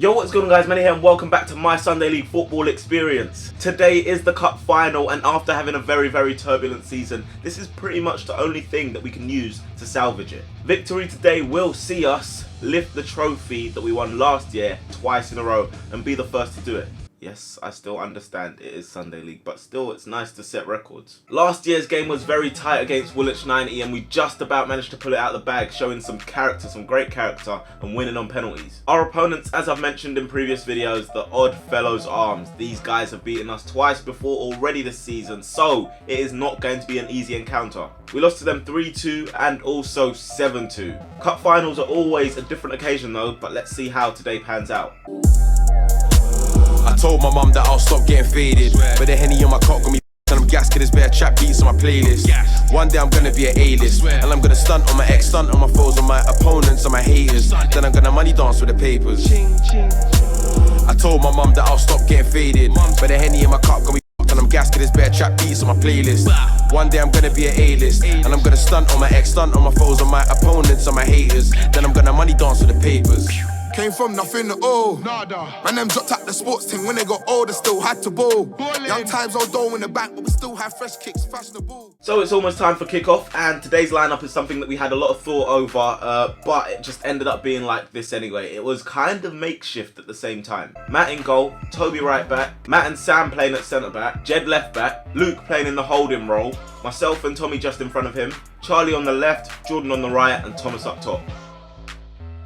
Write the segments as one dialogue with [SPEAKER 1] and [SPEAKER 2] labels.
[SPEAKER 1] Yo, what's going on guys, Manny here and welcome back to my Sunday League football experience. Today is the cup final, and after having a very turbulent season, this is pretty much the only thing that we can use to salvage it. Victory today will see us lift the trophy that we won last year twice in a row and be the first to do it. Yes, I still understand it is Sunday League, but still it's nice to set records. Last year's game was very tight against Woolwich 90 and we just about managed to pull it out of the bag, showing some character, some great character, and winning on penalties. Our opponents, as I've mentioned in previous videos, the Odd Fellows Arms. These guys have beaten us twice before already this season, so it is not going to be an easy encounter. We lost to them 3-2 and also 7-2. Cup finals are always a different occasion though, but let's see how today pans out.
[SPEAKER 2] I told my mum that I'll stop getting faded, but the Henny on my cock got me and I'm gas, there's better trap beats on my playlist. One day I'm gonna be an A-list, and I'm gonna stunt on my ex, stunt on my foes, on my opponents, on my haters. Then I'm gonna money dance with the papers. I told my mum that I'll stop getting faded, but the Henny in my cup got me and I'm gas, there's better trap beats on my playlist. One day I'm gonna be an A-list, and I'm gonna stunt on my ex, stunt on my foes, on my opponents, on my haters. Then I'm gonna money dance with the papers.
[SPEAKER 3] Came from nothing to all. Man, them dropped out the sports team when they got older, still had to ball. Young times old dough in the bank, but we still have fresh kicks, fashionable.
[SPEAKER 1] So it's almost time for kickoff, and today's lineup is something that we had a lot of thought over, but it just ended up being like this anyway. It was kind of makeshift at the same time. Matt in goal, Toby right back, Matt and Sam playing at centre back, Jed left back, Luke playing in the holding role, myself and Tommy just in front of him, Charlie on the left, Jordan on the right, and Thomas up top.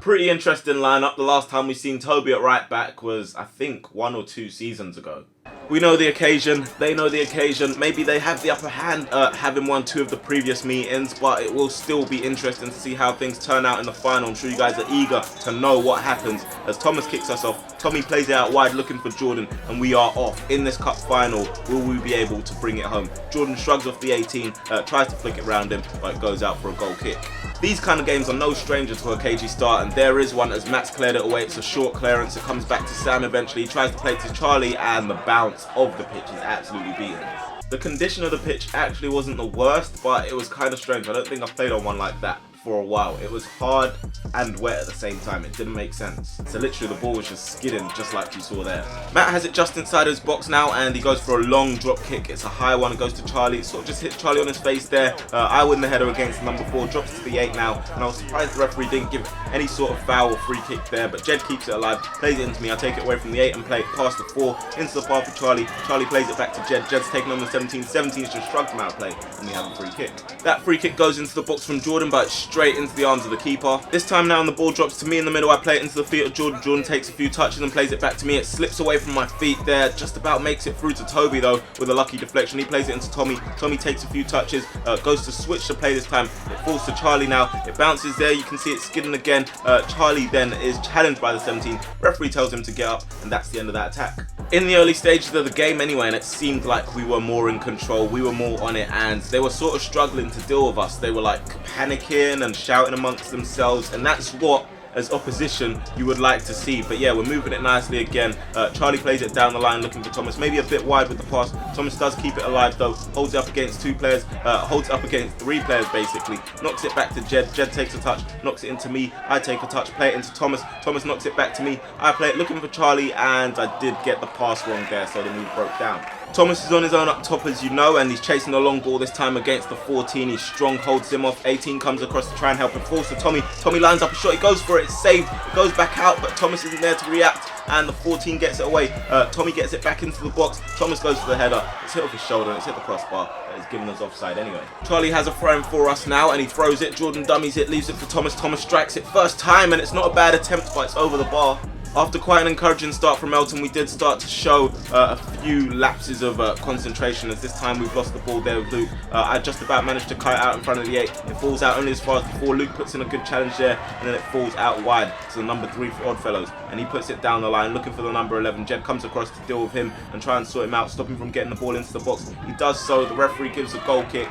[SPEAKER 1] Pretty interesting lineup. The last time we seen Toby at right back was, I think, 1 or 2 seasons ago. We know the occasion, they know the occasion. Maybe they have the upper hand having won 2 of the previous meetings, but it will still be interesting to see how things turn out in the final. I'm sure you guys are eager to know what happens as Thomas kicks us off. Tommy plays it out wide looking for Jordan, and we are off. In this cup final, will we be able to bring it home? Jordan shrugs off the 18, tries to flick it round him, but it goes out for a goal kick. These kind of games are no stranger to a cagey start, and there is one as Matt's cleared it away. It's a short clearance, it comes back to Sam eventually, he tries to play it to Charlie, and the bounce of the pitch is absolutely beaten. The condition of the pitch actually wasn't the worst, but it was kind of strange. I don't think I've played on one like that for a while. It was hard and wet at the same time. It didn't make sense. So literally the ball was just skidding just like you saw there. Matt has it just inside his box now and he goes for a long drop kick. It's a high one, it goes to Charlie. It sort of just hits Charlie on his face there. I win the header against number 4, drops to the 8 now, and I was surprised the referee didn't give any sort of foul or free kick there, but Jed keeps it alive, plays it into me. I take it away from the 8 and play it past the 4 into the path for Charlie. Charlie plays it back to Jed. Jed's taking on the 17. 17's just shrugged him out of play and we have a free kick. That free kick goes into the box from Jordan, but straight into the arms of the keeper. This time now, and the ball drops to me in the middle. I play it into the feet of Jordan. Jordan takes a few touches and plays it back to me. It slips away from my feet there, just about makes it through to Toby though with a lucky deflection. He plays it into Tommy. Tommy takes a few touches, goes to switch the play this time. It falls to Charlie now. It bounces there. You can see it skidding again. Charlie then is challenged by the 17. Referee tells him to get up, and that's the end of that attack. In the early stages of the game anyway, and it seemed like we were more in control, we were more on it, and they were sort of struggling to deal with us. They were like panicking and shouting amongst themselves, and that's what as opposition you would like to see. But yeah, we're moving it nicely again. Charlie plays it down the line looking for Thomas, maybe a bit wide with the pass. Thomas does keep it alive though, holds it up against 2 players, holds it up against 3 players basically, knocks it back to Jed. Jed takes a touch, knocks it into me. I take a touch, play it into Thomas. Thomas knocks it back to me. I play it looking for Charlie, and I did get the pass wrong there, so the move broke down. Thomas is on his own up top, as you know, and he's chasing the long ball this time against the 14. He's strong, holds him off. 18 comes across to try and help him, falls to Tommy. Tommy lines up a shot, he goes for it, it's saved. It goes back out, but Thomas isn't there to react, and the 14 gets it away. Tommy gets it back into the box. Thomas goes for the header. It's hit off his shoulder, and it's hit the crossbar. It's giving us offside anyway. Charlie has a throw in for us now, and he throws it. Jordan dummies it, leaves it for Thomas. Thomas strikes it first time, and it's not a bad attempt, but it's over the bar. After quite an encouraging start from Elton, we did start to show a few lapses of concentration, as this time we've lost the ball there with Luke. I just about managed to cut it out in front of the 8. It falls out only as far as before. Luke puts in a good challenge there, and then it falls out wide to the number 3 for Oddfellows, and he puts it down the line looking for the number 11. Jed comes across to deal with him and try and sort him out, stop him from getting the ball into the box. He does so. The referee gives a goal kick,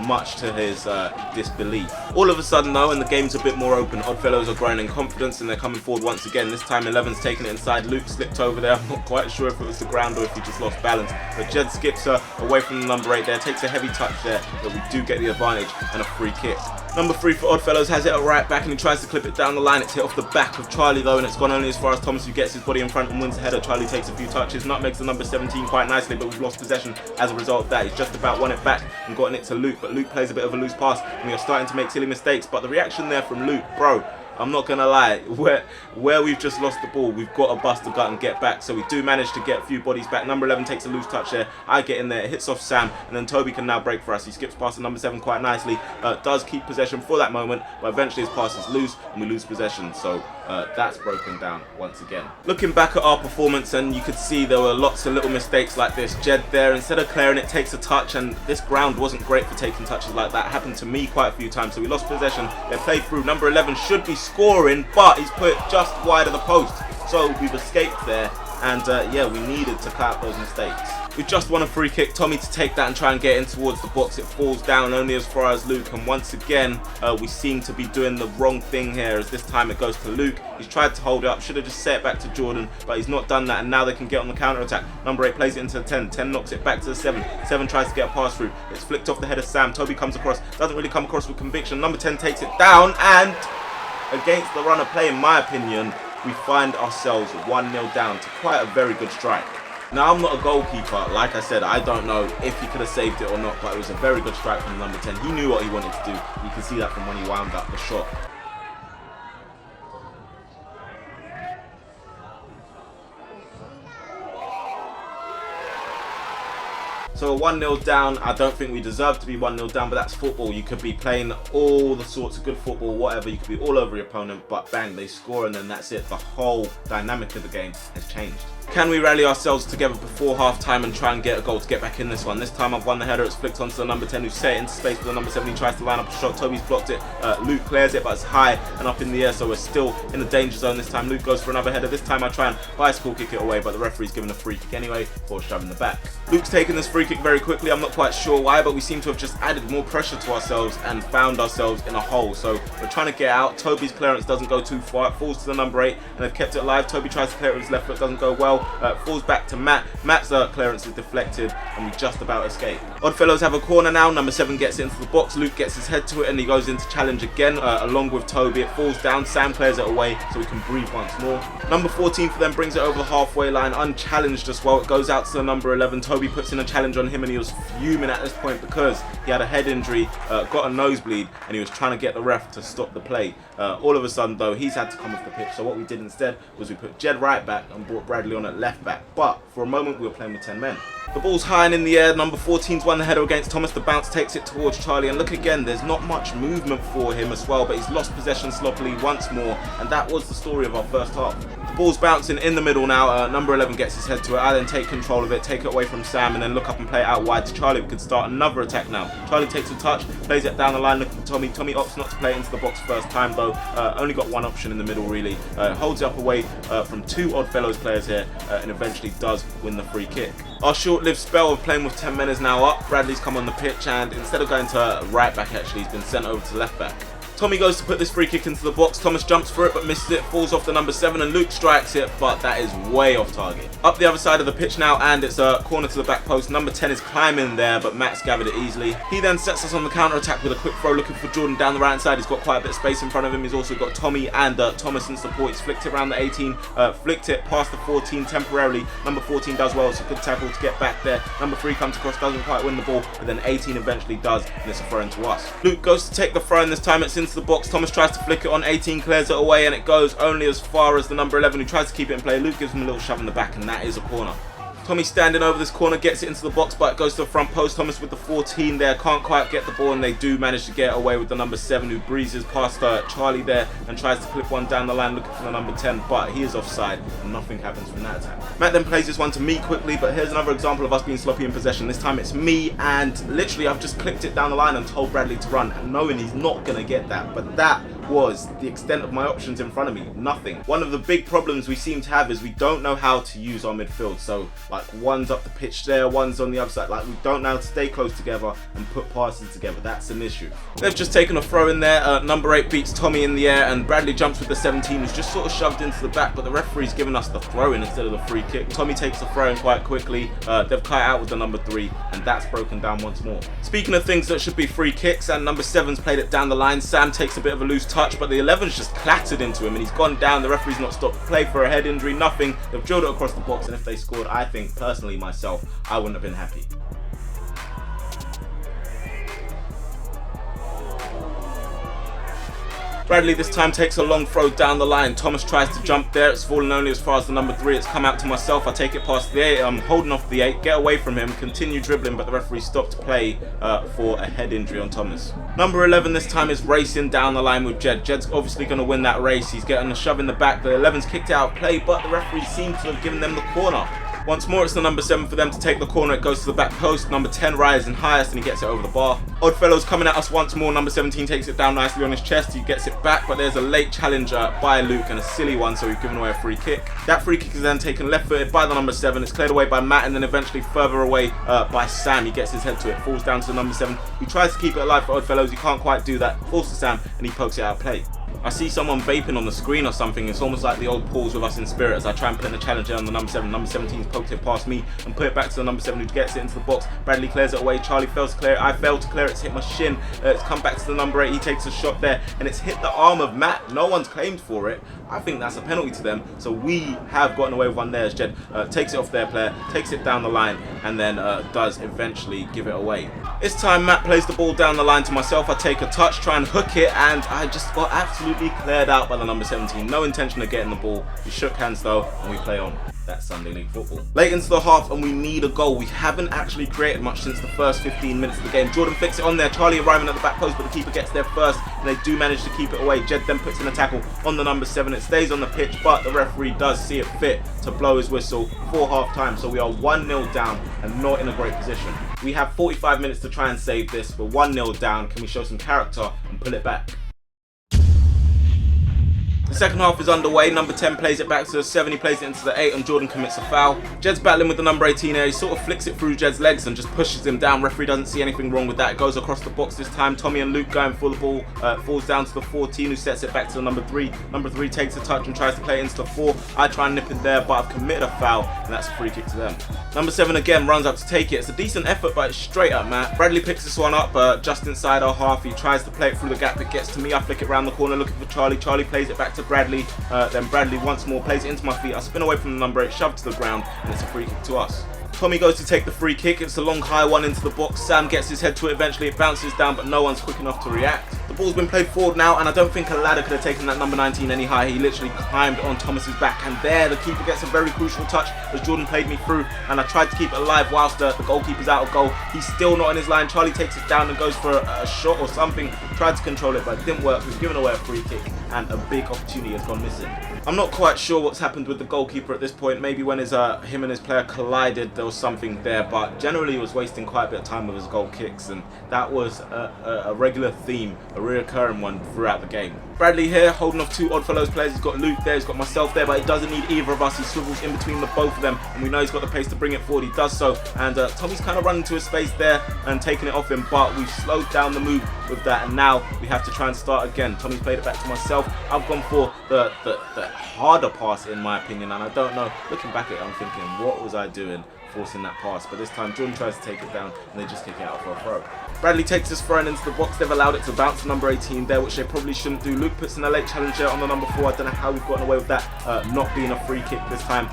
[SPEAKER 1] much to his disbelief. All of a sudden though, and the game's a bit more open, Oddfellows are growing in confidence and they're coming forward once again. This time 11's taking it inside. Luke slipped over there. I'm not quite sure if it was the ground or if he just lost balance, but Jed skips her away from the number 8 there, takes a heavy touch there, but we do get the advantage and a free kick. Number 3 for Oddfellows has it at right back and he tries to clip it down the line. It's hit off the back of Charlie though, and it's gone only as far as Thomas, who gets his body in front and wins the header. Charlie takes a few touches, nutmegs the number 17 quite nicely, but we've lost possession as a result of that. He's just about won it back and gotten it to Luke, but Luke plays a bit of a loose pass and we are starting to make silly mistakes. But the reaction there from Luke, bro, I'm not gonna lie, where we've just lost the ball, we've got to bust the gut and get back. So we do manage to get a few bodies back. Number 11 takes a loose touch there. I get in there, it hits off Sam, and then Toby can now break for us. He skips past the number 7 quite nicely, does keep possession for that moment, but eventually his pass is loose and we lose possession. So that's broken down once again. Looking back at our performance, and you could see there were lots of little mistakes like this. Jed there, instead of clearing it, takes a touch, and this ground wasn't great for taking touches like that. It happened to me quite a few times, so we lost possession. They played through. Number 11 should be scoring, but he's put it just wide of the post. So we've escaped there, and yeah, we needed to cut out those mistakes. We just won a free kick. Tommy to take that and try and get in towards the box. It falls down only as far as Luke, and once again we seem to be doing the wrong thing here, as this time it goes to Luke. He's tried to hold it up, should have just set it back to Jordan, but he's not done that, and now they can get on the counter attack. Number 8 plays it into the 10. 10 knocks it back to the 7. 7 tries to get a pass through. It's flicked off the head of Sam. Toby comes across, doesn't really come across with conviction. Number 10 takes it down, and against the run of play, in my opinion, we find ourselves 1-0 down to quite a very good strike. Now, I'm not a goalkeeper. Like I said, I don't know if he could have saved it or not, but it was a very good strike from number 10. He knew what he wanted to do. You can see that from when he wound up the shot. So 1-0 down. I don't think we deserve to be 1-0 down, but that's football. You could be playing all the sorts of good football, whatever. You could be all over your opponent, but bang, they score, and then that's it. The whole dynamic of the game has changed. Can we rally ourselves together before half-time and try and get a goal to get back in this one? This time I've won the header. It's flicked onto the number 10, who set it into space, but the number 7 tries to line up a shot. Toby's blocked it. Luke clears it, but it's high and up in the air, so we're still in the danger zone this time. Luke goes for another header. This time I try and bicycle kick it away, but the referee's given a free kick anyway for shoving the back. Luke's taken this free kick very quickly. I'm not quite sure why, but we seem to have just added more pressure to ourselves and found ourselves in a hole. So we're trying to get out. Toby's clearance doesn't go too far. It falls to the number 8, and they've kept it alive. Toby tries to clear it with his left foot, doesn't go well. Falls back to Matt. Matt's clearance is deflected, and we just about escape. Oddfellows have a corner now. Number 7 gets it into the box. Luke gets his head to it, and he goes into challenge again, along with Toby. It falls down. Sam clears it away, so we can breathe once more. Number 14 for them brings it over the halfway line, unchallenged as well. It goes out to the number 11. Toby puts in a challenge on him, and he was fuming at this point because he had a head injury, got a nosebleed, and he was trying to get the ref to stop the play. All of a sudden, though, he's had to come off the pitch. So what we did instead was we put Jed right back and brought Bradley on at left back. But for a moment, we were playing with 10 men. The ball's high and in the air. Number 14's won the header against Thomas. The bounce takes it towards Charlie. And look again, there's not much movement for him as well, but he's lost possession sloppily once more. And that was the story of our first half. The ball's bouncing in the middle now. Number 11 gets his head to it. I then take control of it, take it away from Sam, and then look up and play it out wide to Charlie. We could start another attack now. Charlie takes a touch, plays it down the line, looking for Tommy. Tommy opts not to play it into the box first time, though. Only got one option in the middle, really. Holds it up away from 2 Oddfellows players here, and eventually does win the free kick. Our short-lived spell of playing with 10 men is now up. Bradley's come on the pitch, and instead of going to right back, actually, he's been sent over to left back. Tommy goes to put this free kick into the box. Thomas jumps for it but misses it, falls off the number 7, and Luke strikes it, but that is way off target. Up the other side of the pitch now, and it's a corner to the back post. Number 10 is climbing there, but Matt's gathered it easily. He then sets us on the counter attack with a quick throw, looking for Jordan down the right hand side. He's got quite a bit of space in front of him. He's also got Tommy and Thomas in support. He's flicked it around the 18, flicked it past the 14 temporarily. Number 14 does well. It's a good tackle to get back there. Number 3 comes across, doesn't quite win the ball, but then 18 eventually does, and it's a throw in to us. Luke goes to take the throw, and this time it's into the box. Thomas tries to flick it on, 18 clears it away, and it goes only as far as the number 11, who tries to keep it in play. Luke gives him a little shove in the back, and that is a corner. Tommy standing over this corner, gets it into the box, but it goes to the front post. Thomas with the 14 there, can't quite get the ball, and they do manage to get away with the number 7, who breezes past Charlie there and tries to clip one down the line looking for the number 10, but he is offside and nothing happens from that attack. Matt then plays this one to me quickly, but here's another example of us being sloppy in possession. This time it's me, and literally I've just clipped it down the line and told Bradley to run, and knowing he's not going to get that, but that was the extent of my options in front of me. Nothing. One of the big problems we seem to have is we don't know how to use our midfield. So like one's up the pitch there, one's on the other side. Like we don't know how to stay close together and put passes together. That's an issue. They've just taken a throw in there. Number 8 beats Tommy in the air, and Bradley jumps with the 17, who's just sort of shoved into the back, but the referee's given us the throw in instead of the free kick. Tommy takes the throw in quite quickly. They've cut out with the number 3, and that's broken down once more. Speaking of things that should be free kicks, and number 7's played it down the line. Sam takes a bit of a loose touch touch, but the 11's just clattered into him and he's gone down. The referee's not stopped play for a head injury, nothing. They've drilled it across the box, and if they scored, I think, personally myself, I wouldn't have been happy. Bradley this time takes a long throw down the line. Thomas tries to jump there. It's fallen only as far as the number 3. It's come out to myself. I take it past the 8. I'm holding off the 8. Get away from him. Continue dribbling, but the referee stopped play for a head injury on Thomas. Number 11 this time is racing down the line with Jed. Jed's obviously going to win that race. He's getting a shove in the back. The 11's kicked out of play, but the referee seems to have given them the corner. Once more, it's the number 7 for them to take the corner. It goes to the back post. Number 10 rising highest and he gets it over the bar. Oddfellow's coming at us once more. Number 17 takes it down nicely on his chest. He gets it back, but there's a late challenge by Luke and a silly one, so he's given away a free kick. That free kick is then taken left-footed by the number 7. It's cleared away by Matt and then eventually further away by Sam. He gets his head to it, falls down to the number 7. He tries to keep it alive for Oddfellows. He can't quite do that. Falls to Sam and he pokes it out of play. I see someone vaping on the screen or something. It's almost like the old Pauls with us in spirit as I try and put in a challenge on the number 7. Number 17's poked it past me and put it back to the number 7 who gets it into the box. Bradley clears it away. Charlie fails to clear it. I failed to clear it. It's hit my shin. It's come back to the number 8. He takes a shot there and it's hit the arm of Matt. No one's claimed for it. I think that's a penalty to them. So we have gotten away with one there as Jed takes it off their player, takes it down the line and then does eventually give it away. This time Matt plays the ball down the line to myself. I take a touch, try and hook it, and I just got absolutely cleared out by the number 17. No intention of getting the ball. We shook hands though and we play on. That's Sunday League football. Late into the half and we need a goal. We haven't actually created much since the first 15 minutes of the game. Jordan flicks it on there. Charlie arriving at the back post, but the keeper gets there first and they do manage to keep it away. Jed then puts in a tackle on the number 7. It stays on the pitch, but the referee does see it fit to blow his whistle for half time. So we are 1-0 down and not in a great position. We have 45 minutes to try and save this. We're 1-0 down. Can we show some character and pull it back? The second half is underway. Number 10 plays it back to the 7. He plays it into the 8 and Jordan commits a foul. Jed's battling with the number 18 here. He sort of flicks it through Jed's legs and just pushes him down. Referee doesn't see anything wrong with that. It goes across the box this time. Tommy and Luke going for the ball. Falls down to the 14 who sets it back to the number 3. Number 3 takes a touch and tries to play it into the 4. I try and nip it there, but I've committed a foul and that's a free kick to them. Number 7 again runs up to take it. It's a decent effort, but it's straight up Matt. Bradley picks this one up just inside our half. He tries to play it through the gap. It gets to me. I flick it around the corner looking for Charlie. Charlie plays it back to Bradley. Then Bradley once more plays it into my feet. I spin away from the number 8, shove to the ground, and it's a free kick to us. Tommy goes to take the free kick. It's a long high one into the box. Sam gets his head to it. Eventually it bounces down, but no one's quick enough to react. The ball's been played forward now, and I don't think a ladder could have taken that number 19 any higher. He literally climbed on Thomas's back, and there the keeper gets a very crucial touch as Jordan played me through, and I tried to keep it alive whilst the goalkeeper's out of goal. He's still not in his line. Charlie takes it down and goes for a shot or something. Tried to control it, but it didn't work. We've given away a free kick, and a big opportunity has gone missing. I'm not quite sure what's happened with the goalkeeper at this point. Maybe when him and his player collided, there was something there, but generally he was wasting quite a bit of time with his goal kicks, and that was a regular theme, a reoccurring one throughout the game. Bradley here holding off 2 Oddfellows players. He's got Luke there, he's got myself there, but he doesn't need either of us. He swivels in between the both of them, and we know he's got the pace to bring it forward. He does so, and Tommy's kind of running to his space there and taking it off him, but we've slowed down the move with that, and now we have to try and start again. Tommy's played it back to myself. I've gone for the harder pass in my opinion, and I don't know, looking back at it I'm thinking, what was I doing forcing that pass? But this time Jordan tries to take it down and they just kick it out for a throw. Bradley takes this throw into the box. They've allowed it to bounce to number 18 there, which they probably shouldn't do. Luke puts in a late challenge there on the number 4. I don't know how we've gotten away with that not being a free kick this time.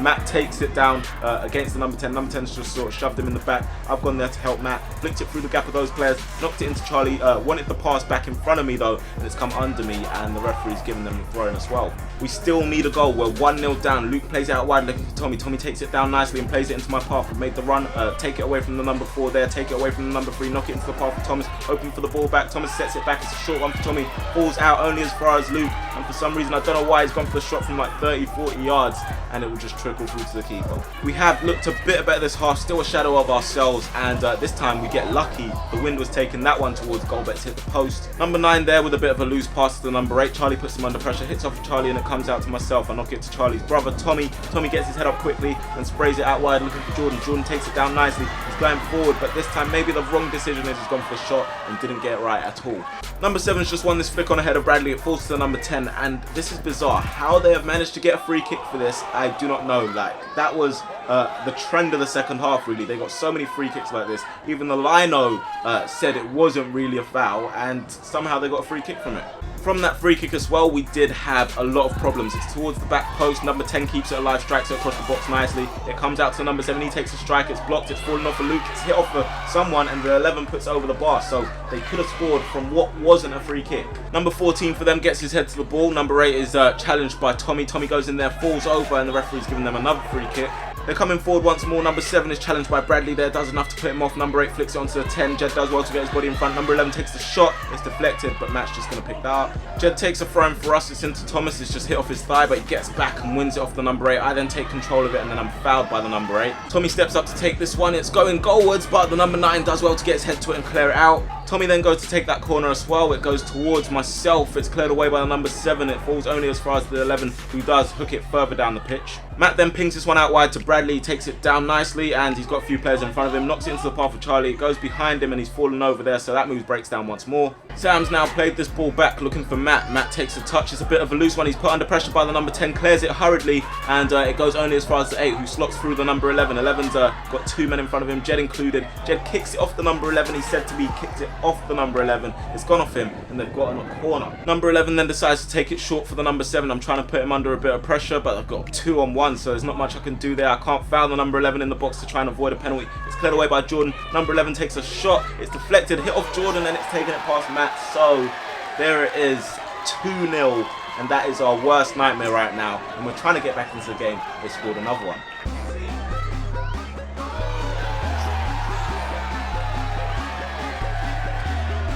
[SPEAKER 1] Matt takes it down against the number 10. Number 10's just sort of shoved him in the back. I've gone there to help Matt. Flicked it through the gap of those players. Knocked it into Charlie. Wanted the pass back in front of me though, and it's come under me, and the referee's given them the throw in as well. We still need a goal. We're 1-0 down. Luke plays it out wide looking for Tommy. Tommy takes it down nicely and plays it into my path. We've made the run. Take it away from the number 4 there. Take it away from the number 3. Knock it into the path of Thomas. Hoping for the ball back. Thomas sets it back. It's a short one for Tommy. Falls out only as far as Luke. And for some reason, I don't know why, he's gone for the shot from like 30-40 yards. And it will just trickle through to the keeper. We have looked a bit better this half. Still a shadow of ourselves. And this time we get lucky. The wind was taking that one towards goal. But it's hit the post. Number 9 there with a bit of a loose pass to the number 8. Charlie puts him under pressure. Hits off of Charlie and it comes out to myself. I knock it to Charlie's brother, Tommy. Tommy gets his head up quickly and sprays it out wide looking for Jordan. Jordan takes it down nicely. He's going forward, but this time maybe the wrong decision is he's gone for the shot and didn't get it right at all. Number 7's just won this flick on ahead of Bradley. It falls to the number 10, and this is bizarre. How they have managed to get a free kick for this, I do not know. Like, that was the trend of the second half, really. They got so many free kicks like this. Even the lino said it wasn't really a foul, and somehow they got a free kick from it. From that free kick as well, we did have a lot of problems. It's towards the back post. Number 10 keeps it alive, strikes it across the box nicely. It comes out to number 7. He takes a strike. It's blocked. It's fallen off a Luke. It's hit off for someone, and the 11 puts it over the bar. So they could have scored from what wasn't a free kick. Number 14 for them gets his head to the ball. Number 8 is challenged by Tommy. Tommy goes in there, falls over, and the referee's giving them another free kick. They're coming forward once more. Number 7 is challenged by Bradley there, does enough to put him off. Number 8 flicks it onto the 10. Jed does well to get his body in front. Number 11 takes the shot. It's deflected, but Matt's just going to pick that up. Jed takes a throw in for us. It's into Thomas. It's just hit off his thigh, but he gets back and wins it off the number 8. I then take control of it, and then I'm fouled by the number 8. Tommy steps up to take this one. It's going goalwards, but the number 9 does well to get his head to it and clear it out. Tommy then goes to take that corner as well. It goes towards myself. It's cleared away by the number 7. It falls only as far as the 11, who does hook it further down the pitch. Matt then pings this one out wide to Bradley. He takes it down nicely, and he's got a few players in front of him. Knocks it into the path of Charlie. It goes behind him, and he's fallen over there, so that move breaks down once more. Sam's now played this ball back, looking for Matt. Matt takes a touch. It's a bit of a loose one. He's put under pressure by the number 10. Clears it hurriedly, and it goes only as far as the 8, who slots through the number 11. 11's got 2 men in front of him, Jed included. Jed kicks it off the number 11. He said to me, kicked it off the number 11. It's gone off him, and they've got him a corner. Number 11 then decides to take it short for the number 7. I'm trying to put him under a bit of pressure, but I've got 2 on 1, so there's not much I can do there. I can't foul the number 11 in the box to try and avoid a penalty. It's cleared away by Jordan. Number 11 takes a shot. It's deflected, hit off Jordan, and it's taken it past Matt. So there it is, 2-0, and that is our worst nightmare right now. And we're trying to get back into the game. They scored another one.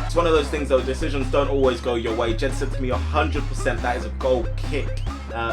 [SPEAKER 1] It's one of those things though, decisions don't always go your way. Jed said to me 100% that is a goal kick.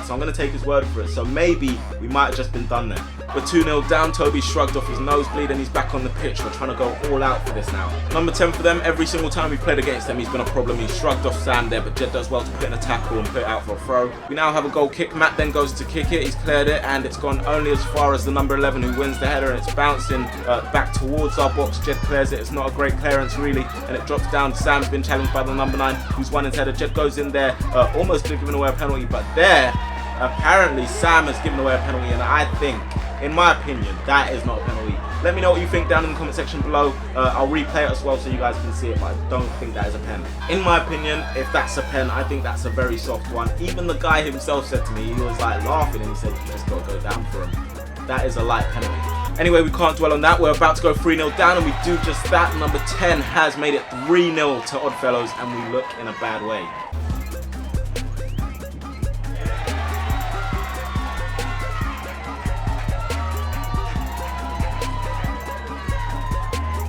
[SPEAKER 1] So I'm going to take his word for it. So maybe we might have just been done there. We're 2-0 down. Toby shrugged off his nosebleed and he's back on the pitch. We're trying to go all out for this now. Number 10 for them. Every single time we played against them, he's been a problem. He shrugged off Sam there, but Jed does well to put in a tackle and put it out for a throw. We now have a goal kick. Matt then goes to kick it. He's cleared it, and it's gone only as far as the number 11 who wins the header, and it's bouncing back towards our box. Jed clears it. It's not a great clearance really, and it drops down. Sam's been challenged by the number 9 who's won his header. Jed goes in there, almost giving away a penalty, but there apparently Sam has given away a penalty, and I think, in my opinion, that is not a penalty. Let me know what you think down in the comment section below. I'll replay it as well so you guys can see it, but I don't think that is a pen. In my opinion, if that's a pen, I think that's a very soft one. Even the guy himself said to me, he was like laughing, and he said, you just got to go down for him. That is a light penalty. Anyway, we can't dwell on that. We're about to go 3-0 down, and we do just that. Number 10 has made it 3-0 to Oddfellows, and we look in a bad way.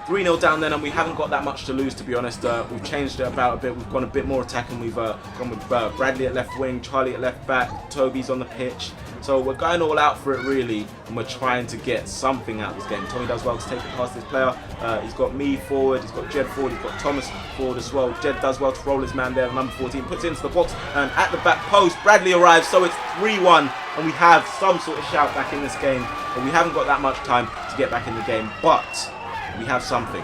[SPEAKER 1] 3-0 down then, and we haven't got that much to lose, to be honest. We've changed it about a bit. We've gone a bit more attacking. We've gone with Bradley at left wing, Charlie at left back, Toby's on the pitch. So we're going all out for it really, and we're trying to get something out of this game. Tommy does well to take it past this player. He's got me forward, he's got Jed forward, he's got Thomas forward as well. Jed does well to roll his man there, number 14, puts it into the box, and at the back post, Bradley arrives, so it's 3-1, and we have some sort of shout back in this game, but we haven't got that much time to get back in the game, but we have something.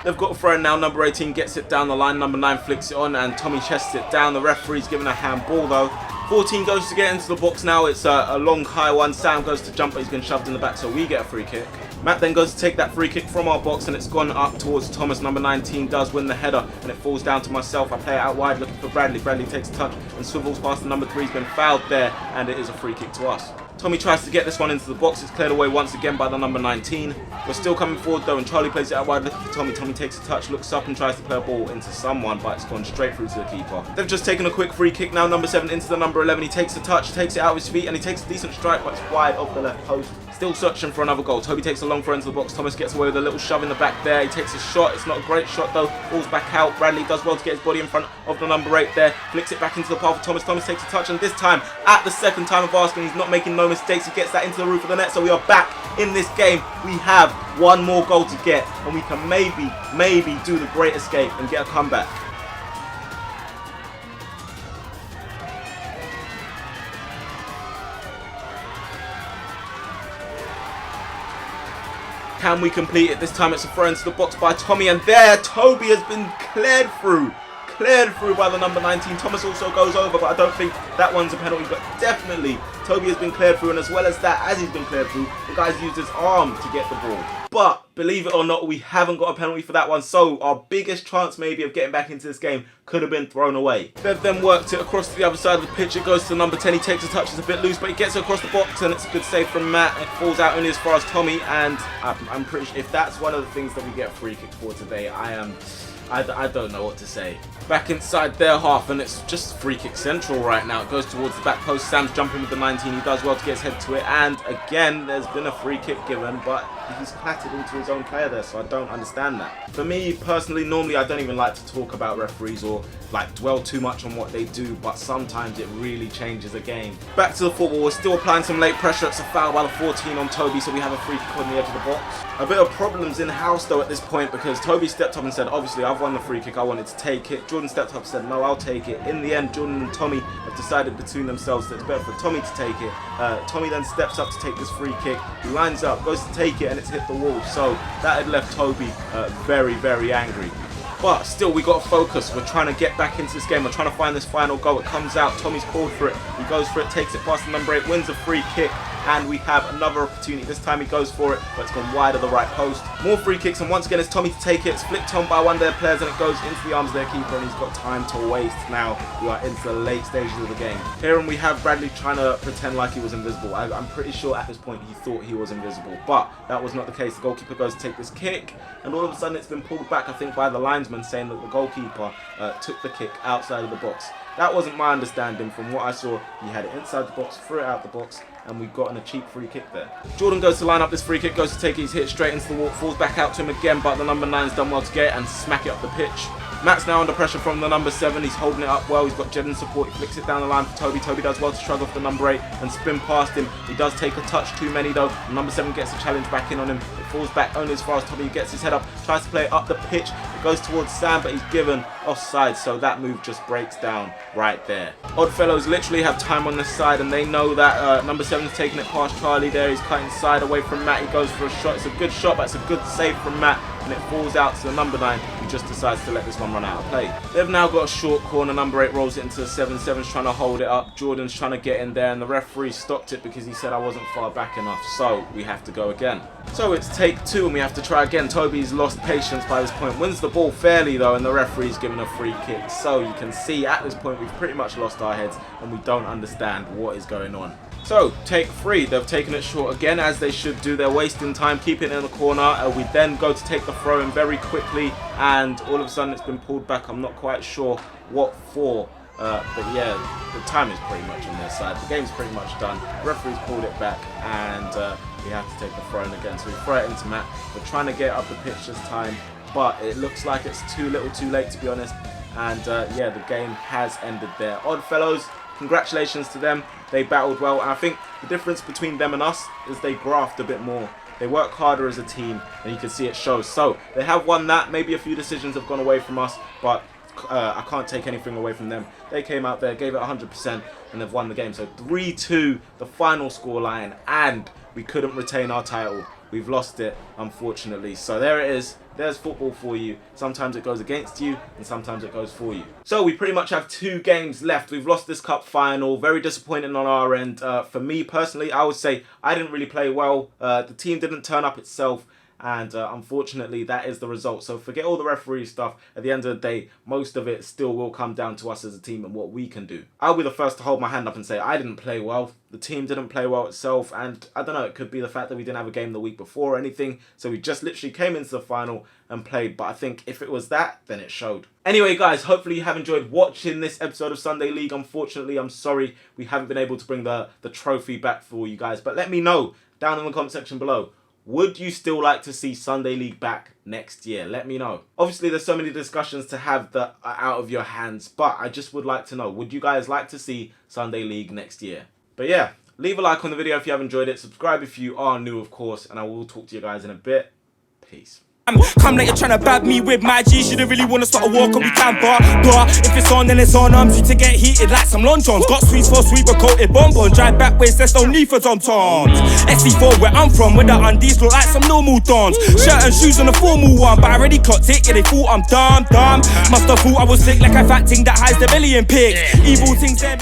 [SPEAKER 1] They've got a throw now. Number 18 gets it down the line. Number 9 flicks it on, and Tommy chests it down. The referee's given a handball though. 14 goes to get into the box now. It's a long high one. Sam goes to jump, but he's been shoved in the back, so we get a free kick. Matt then goes to take that free kick from our box, and it's gone up towards Thomas. Number 19 does win the header, and it falls down to myself. I play it out wide looking for Bradley. Bradley takes a touch and swivels past the number 3. He's been fouled there, and it is a free kick to us. Tommy tries to get this one into the box. It's cleared away once again by the number 19. We're still coming forward though, and Charlie plays it out wide looking for Tommy. Tommy takes a touch, looks up and tries to play a ball into someone, but it's gone straight through to the keeper. They've just taken a quick free kick now. Number 7 into the number 11. He takes a touch, takes it out of his feet, and he takes a decent strike, but it's wide off the left post. Still searching for another goal. Toby takes a long throw into the box. Thomas gets away with a little shove in the back there. He takes a shot. It's not a great shot though. Falls back out. Bradley does well to get his body in front of the number 8 there. Flicks it back into the path of Thomas. Thomas takes a touch, and this time, at the second time of asking, he's not making no mistakes. He gets that into the roof of the net, so we are back in this game. We have one more goal to get, and we can maybe do the great escape and get a comeback. Can we complete it? This time it's a throw into the box by Tommy, and there Toby has been cleared through. cleared through by the number 19. Thomas also goes over, but I don't think that one's a penalty. But definitely, Toby has been cleared through, and as well as that, as he's been cleared through, the guy's used his arm to get the ball. But believe it or not, we haven't got a penalty for that one, so our biggest chance maybe of getting back into this game could have been thrown away. They've then worked it across to the other side of the pitch. It goes to number 10. He takes a touch. It's a bit loose, but he gets it across the box, and it's a good save from Matt. It falls out only as far as Tommy, and I'm pretty sure if that's one of the things that we get a free kick for today, I don't know what to say. Back inside their half, and it's just free kick central right now. It goes towards the back post. Sam's jumping with the 19. He does well to get his head to it, and again, there's been a free kick given, but he's clattered into his own player there, so I don't understand that. For me personally, normally I don't even like to talk about referees or like dwell too much on what they do, but sometimes it really changes a game. Back to the football, we're still applying some late pressure. It's a foul by the 14 on Toby, so we have a free kick on the edge of the box. A bit of problems in house though at this point, because Toby stepped up and said, obviously I've won the free kick, I wanted to take it. Jordan stepped up and said, no, I'll take it. In the end, Jordan and Tommy have decided between themselves that it's better for Tommy to take it. Tommy then steps up to take this free kick. He lines up, goes to take it, and it's hit the wall. So that had left Toby very, very angry. But still, we got to focus. We're trying to get back into this game. We're trying to find this final goal. It comes out. Tommy's called for it. He goes for it, takes it past the number 8, wins a free kick. And we have another opportunity. This time he goes for it, but it's gone wide of the right post. More free kicks, and once again it's Tommy to take it. It's flicked on by one of their players, and it goes into the arms of their keeper, and he's got time to waste. Now we are into the late stages of the game. Here, and we have Bradley trying to pretend like he was invisible. I'm pretty sure at this point he thought he was invisible, but that was not the case. The goalkeeper goes to take this kick, and all of a sudden it's been pulled back, I think, by the linesman, saying that the goalkeeper took the kick outside of the box. That wasn't my understanding. From what I saw, he had it inside the box, threw it out the box, and we've gotten a cheap free kick there. Jordan goes to line up this free kick, goes to take it, he's hit straight into the wall, falls back out to him again, but the number 9's done well to get it and smack it up the pitch. Matt's now under pressure from the number 7, he's holding it up well, he's got Jedden support, he flicks it down the line for Toby. Toby does well to shrug off the number 8 and spin past him. He does take a touch too many though. The number 7 gets a challenge back in on him. It falls back only as far as Toby gets his head up, tries to play it up the pitch. It goes towards Sam, but he's given offside, so that move just breaks down right there. Oddfellows literally have time on this side, and they know that number 7's taking it past Charlie there. He's cutting side away from Matt. He goes for a shot. It's a good shot, but it's a good save from Matt, and it falls out to the number 9, who just decides to let this one run out of play. They've now got a short corner. Number 8 rolls it into the 7. 7's trying to hold it up. Jordan's trying to get in there, and the referee stopped it because he said I wasn't far back enough, so we have to go again. So it's take 2, and we have to try again. Toby's lost patience by this point. Wins the ball fairly though, and the referee's given a free kick. So you can see at this point we've pretty much lost our heads, and we don't understand what is going on. So, take 3, they've taken it short again, as they should do. They're wasting time, keeping it in the corner. We then go to take the throw in very quickly, and all of a sudden it's been pulled back. I'm not quite sure what for, but yeah, the time is pretty much on their side. The game's pretty much done. The referee's pulled it back, and we have to take the throw in again. So we throw it into Matt. We're trying to get up the pitch this time, but it looks like it's too little too late, to be honest. And yeah, the game has ended there. Oddfellows, congratulations to them. They battled well, and I think the difference between them and us is they graft a bit more. They work harder as a team, and you can see it shows. So they have won that. Maybe a few decisions have gone away from us, but I can't take anything away from them. They came out there, gave it 100%, and they've won the game. So 3-2, the final scoreline, and we couldn't retain our title. We've lost it, unfortunately. So there it is. There's football for you. Sometimes it goes against you, and sometimes it goes for you. So we pretty much have 2 games left. We've lost this cup final. Very disappointing on our end. For me personally, I would say I didn't really play well. The team didn't turn up itself. And unfortunately, that is the result. So forget all the referee stuff. At the end of the day, most of it still will come down to us as a team and what we can do. I'll be the first to hold my hand up and say I didn't play well. The team didn't play well itself. And I don't know, it could be the fact that we didn't have a game the week before or anything. So we just literally came into the final and played. But I think if it was that, then it showed. Anyway, guys, hopefully you have enjoyed watching this episode of Sunday League. Unfortunately, I'm sorry we haven't been able to bring the trophy back for you guys. But let me know down in the comment section below. Would you still like to see Sunday League back next year? Let me know. Obviously, there's so many discussions to have that are out of your hands, but I just would like to know, would you guys like to see Sunday League next year? But yeah, leave a like on the video if you have enjoyed it. Subscribe if you are new, of course, and I will talk to you guys in a bit. Peace.
[SPEAKER 4] Come like you're trying to bab me with my G. Shouldn't really wanna start a war, cause we can but if it's on then it's on. I'm due to get heated like some Long Johns. Got sweets for sweet but coated bonbon. Drive back ways, there's no need for tom-toms. SC4 where I'm from, where the undies look like some normal dons. Shirt and shoes on a formal one, but I already clocked it, yeah they thought I'm dumb. Must have thought I was sick like a fat thing that hides the million pigs. Evil things there.